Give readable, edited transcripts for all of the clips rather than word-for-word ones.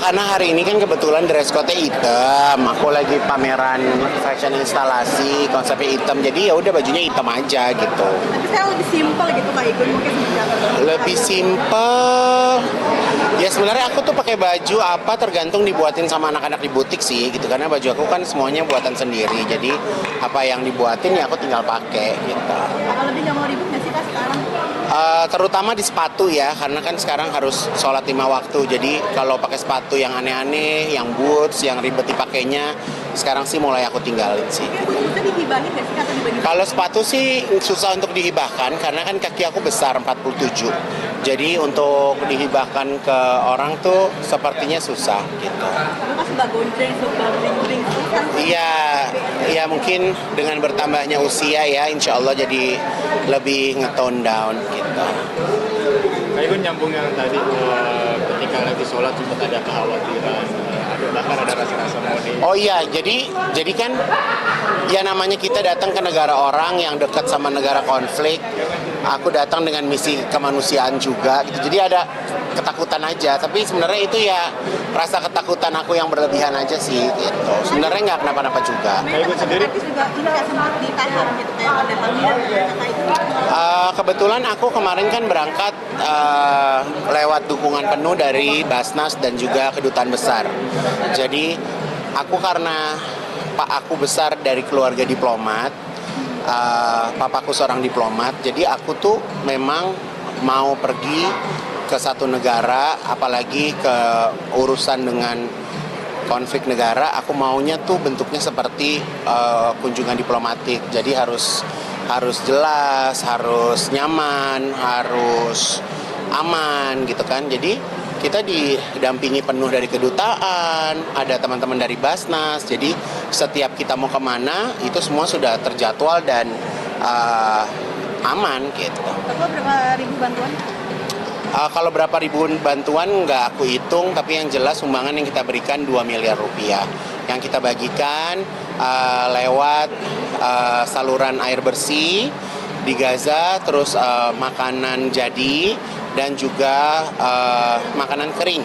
karena hari ini kan kebetulan dress code-nya hitam. Aku lagi pameran fashion instalasi, konsepnya hitam. Jadi ya udah bajunya hitam aja gitu. Tapi sekarang lebih simpel gitu Kak Igun mungkin seperti apa? Lebih simple. Ya sebenarnya aku tuh pakai baju apa tergantung dibuatin sama anak-anak di butik sih gitu. Karena baju aku kan semuanya buatan sendiri. Jadi apa yang dibuatin ya aku tinggal pakai gitu. Apa lebih nggak mau ribet nggak sih Kak sekarang? Terutama di sepatu ya, karena kan sekarang harus sholat 5 waktu. Jadi kalau pakai sepatu yang aneh-aneh, yang boots, yang ribet dipakainya, sekarang sih mulai aku tinggalin sih. Tapi khususnya dihibahin nggak sih Kak atau dibagi? Kalau sepatu sih susah untuk dihibahkan karena kan kaki aku besar 47. Jadi untuk dihibahkan ke orang tuh sepertinya susah gitu. Tapi pas suka gondreng, suka bling-bling terus kan. Iya, ya mungkin dengan bertambahnya usia ya, insya Allah jadi lebih ngetone down gitu. Kak Igun nyambung yang tadi ketika lagi sholat sempat ada kekhawatiran, bahkan ada rasa-rasa modi. Oh iya, jadi kan ya namanya kita datang ke negara orang yang dekat sama negara konflik. Aku datang dengan misi kemanusiaan juga gitu. Jadi ada ketakutan aja, tapi sebenarnya itu ya rasa ketakutan aku yang berlebihan aja sih gitu. Sebenarnya nggak kenapa-napa juga. Kak Igun sendiri Tapi juga ini nggak sempat ditahan gitu kayak pada panggilan Kak Igun. Kebetulan aku kemarin kan berangkat lewat dukungan penuh dari Basnas dan juga Kedutaan Besar. Jadi aku karena pak aku besar dari keluarga diplomat, papaku seorang diplomat, jadi aku tuh memang mau pergi ke satu negara, apalagi ke urusan dengan konflik negara, aku maunya tuh bentuknya seperti kunjungan diplomatik. Jadi harus jelas, harus nyaman, harus aman gitu kan. Jadi kita didampingi penuh dari kedutaan, ada teman-teman dari Basnas. Jadi setiap kita mau kemana itu semua sudah terjadwal dan aman gitu. Total berapa ribu bantuan? Kalau berapa ribu bantuan nggak aku hitung, tapi yang jelas sumbangan yang kita berikan 2 miliar rupiah. Yang kita bagikan lewat saluran air bersih di Gaza, terus makanan jadi, dan juga makanan kering.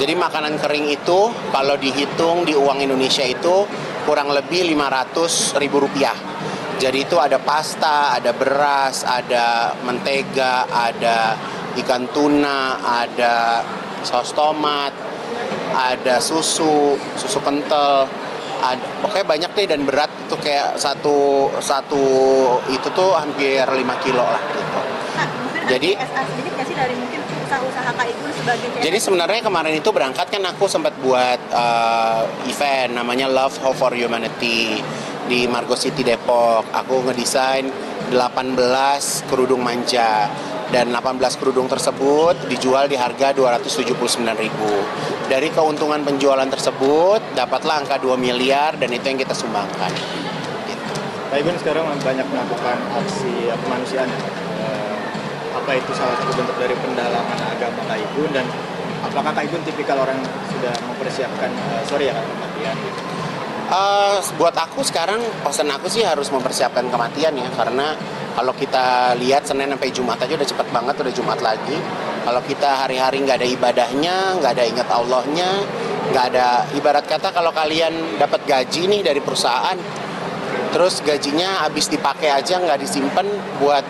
Jadi makanan kering itu kalau dihitung di uang Indonesia itu kurang lebih 500 ribu rupiah. Jadi itu ada pasta, ada beras, ada mentega, ada ikan tuna, ada saus tomat, ada susu kental, pokoknya banyak deh, dan berat itu kayak satu itu tuh hampir 5 kilo lah gitu. Nah, mungkin Jadi- ada CSR sedikit nggak sih dari mungkin usaha-usaha Kak Igun sebagai CSR? Jadi sebenarnya kemarin itu berangkat kan aku sempat buat event namanya Love Hope for Humanity di Margo City Depok. Aku ngedesain 18 kerudung manja. Dan 18 kerudung tersebut dijual di harga 279.000. Dari keuntungan penjualan tersebut dapatlah angka 2 miliar dan itu yang kita sumbangkan. Gitu. Kak Igun sekarang banyak melakukan aksi kemanusiaan. Apa itu salah satu bentuk dari pendalaman agama Kak Igun, dan apakah Kak Igun tipikal orang yang sudah mempersiapkan kematian? Buat aku sekarang pesan aku sih harus mempersiapkan kematian ya, karena kalau kita lihat Senin sampai Jumat aja udah cepet banget, udah Jumat lagi. Kalau kita hari-hari nggak ada ibadahnya, nggak ada ingat Allahnya, nggak ada, ibarat kata kalau kalian dapat gaji nih dari perusahaan, terus gajinya habis dipakai aja, nggak disimpan buat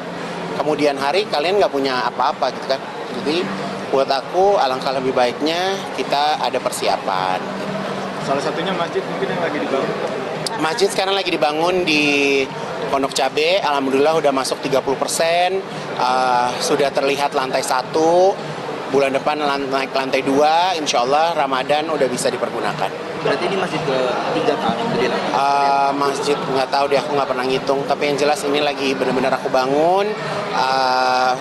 kemudian hari, kalian nggak punya apa-apa gitu kan. Jadi buat aku alangkah lebih baiknya kita ada persiapan. Salah satunya masjid mungkin yang lagi dibangun. Masjid sekarang lagi dibangun di Pondok Cabe, alhamdulillah udah masuk 30%, sudah terlihat lantai 1, bulan depan naik lantai 2, insya Allah Ramadan udah bisa dipergunakan. Berarti ini masjid ke-3 Kak yang berdiri? Masjid nggak tahu deh, aku nggak pernah ngitung, tapi yang jelas ini lagi benar-benar aku bangun.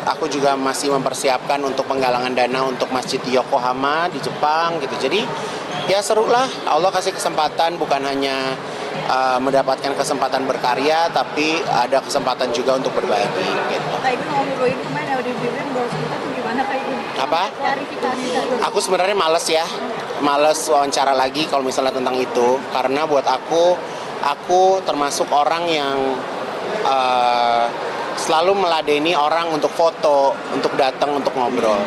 Aku juga masih mempersiapkan untuk penggalangan dana untuk masjid di Yokohama di Jepang gitu. Jadi ya seru lah, Allah kasih kesempatan, bukan hanya mendapatkan kesempatan berkarya, tapi ada kesempatan juga untuk berbagi gitu. Kak Igun ngobrol ini kemarin ada di BBM 200 juta tuh gimana Kak Igun? Apa? Klarifikasi Kak. Aku sebenarnya males wawancara lagi kalau misalnya tentang itu, karena buat aku termasuk orang yang selalu meladeni orang untuk foto, untuk datang, untuk ngobrol.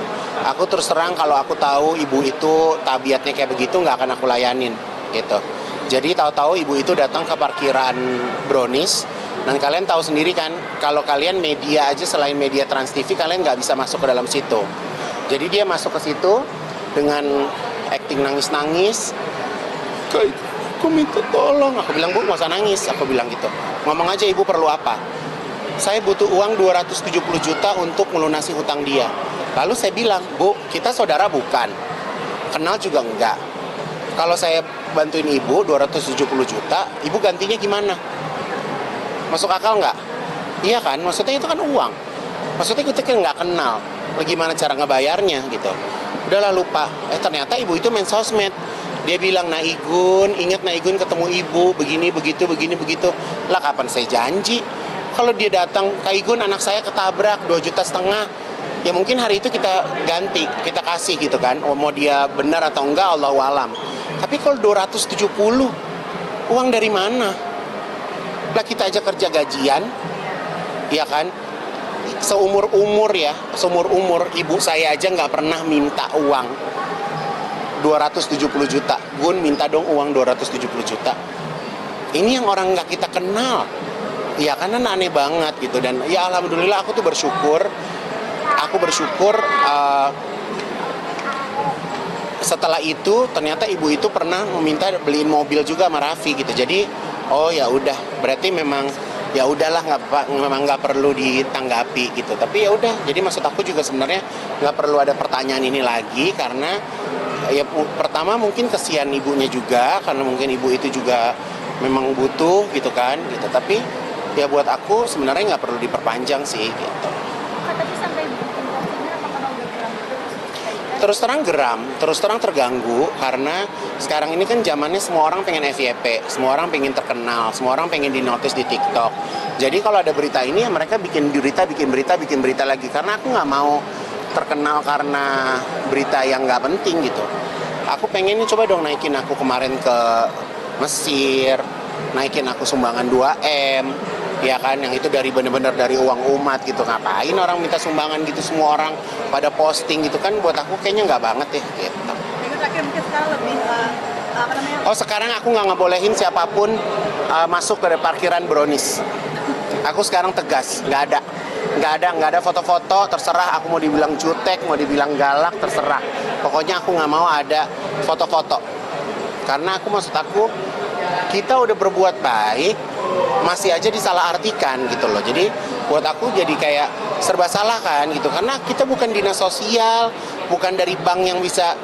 Aku terus terang kalau aku tahu ibu itu tabiatnya kayak begitu nggak akan aku layanin gitu. Jadi tahu-tahu ibu itu datang ke parkiran Brownies dan kalian tahu sendiri kan kalau kalian media aja selain media Trans TV kalian nggak bisa masuk ke dalam situ. Jadi dia masuk ke situ dengan acting nangis-nangis. Aku minta tolong. Aku bilang, Bu, nggak usah nangis. Aku bilang gitu. Ngomong aja, Ibu perlu apa? Saya butuh uang 270 juta untuk melunasi hutang dia. Lalu saya bilang, Bu, kita saudara bukan. Kenal juga enggak. Kalau saya bantuin Ibu 270 juta, Ibu gantinya gimana? Masuk akal nggak? Iya kan? Maksudnya itu kan uang. Maksudnya kita kan nggak kenal. Gimana cara ngebayarnya gitu. Udahlah lupa. Ternyata Ibu itu main sosmed. Dia bilang, Naigun, ingat Naigun ketemu ibu, begini, begitu, begini, begitu. Lah kapan saya janji? Kalau dia datang, Kaigun anak saya ketabrak 2,5 juta. Ya mungkin hari itu kita ganti, kita kasih gitu kan. Mau dia benar atau enggak, Allahu alam. Tapi kalau 270, uang dari mana? Lah kita aja kerja gajian, ya kan? Seumur umur ibu saya aja nggak pernah minta uang 270 juta. Gun minta dong uang 270 juta. Ini yang orang nggak kita kenal. Ya karena aneh banget gitu. Dan ya alhamdulillah aku tuh bersyukur. Aku bersyukur setelah itu ternyata ibu itu pernah meminta beliin mobil juga sama Raffi gitu. Jadi oh ya udah berarti memang ya udahlah memang nggak perlu ditanggapi gitu. Tapi ya udah. Jadi maksud aku juga sebenarnya nggak perlu ada pertanyaan ini lagi karena ya pertama mungkin kesian ibunya juga karena mungkin ibu itu juga memang butuh gitu kan gitu. Tapi ya buat aku sebenarnya nggak perlu diperpanjang sih gitu. Tapi sampai bikin postingan apakah udah geram gitu? Terus terang terganggu karena sekarang ini kan zamannya semua orang pengen FYP, semua orang pengen terkenal, semua orang pengen dinotis di TikTok. Jadi kalau ada berita ini ya mereka bikin berita lagi karena aku nggak mau terkenal karena berita yang nggak penting gitu. Aku pengen coba dong naikin aku kemarin ke Mesir, naikin aku sumbangan 2M, ya kan, yang itu dari bener-bener dari uang umat gitu. Ngapain orang minta sumbangan gitu, semua orang pada posting gitu kan, buat aku kayaknya nggak banget ya gitu. Jadi terakhir mungkin sekarang lebih apa namanya? Oh sekarang aku nggak ngebolehin siapapun masuk ke parkiran Brownies. Aku sekarang tegas, nggak ada foto-foto, terserah aku mau dibilang jutek, mau dibilang galak, terserah. Pokoknya aku nggak mau ada foto-foto. Karena maksud aku, kita udah berbuat baik, masih aja disalahartikan gitu loh. Jadi buat aku jadi kayak serba salah kan gitu. Karena kita bukan dinas sosial, bukan dari bank yang bisa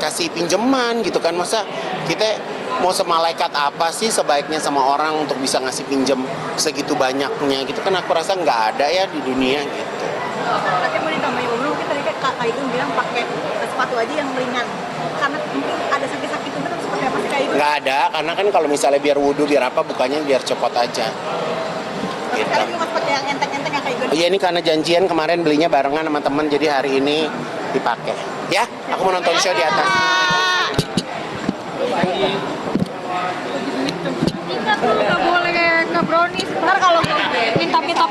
kasih pinjaman gitu kan. Masa kita mau semalaikat apa sih sebaiknya sama orang untuk bisa ngasih pinjam segitu banyaknya gitu kan. Aku rasa nggak ada ya di dunia gitu. Terakhir mau ditambahin mungkin tadi Kak Kaigun bilang pakai sepatu aja yang ringan. Karena mungkin ada sakit-sakit itu kan seperti apa sih Kaigun? Nggak ada, karena kan kalau misalnya biar wudhu, biar apa, bukanya biar copot aja. Gitu. Sekarang juga seperti yang enteng-enteng ya Kaigun? Iya ini karena janjian kemarin belinya barengan sama temen, jadi hari ini dipakai. Ya, aku mau nonton show di atas. Kita tuh nggak boleh ke Brownies. Ntar kalau minta-minta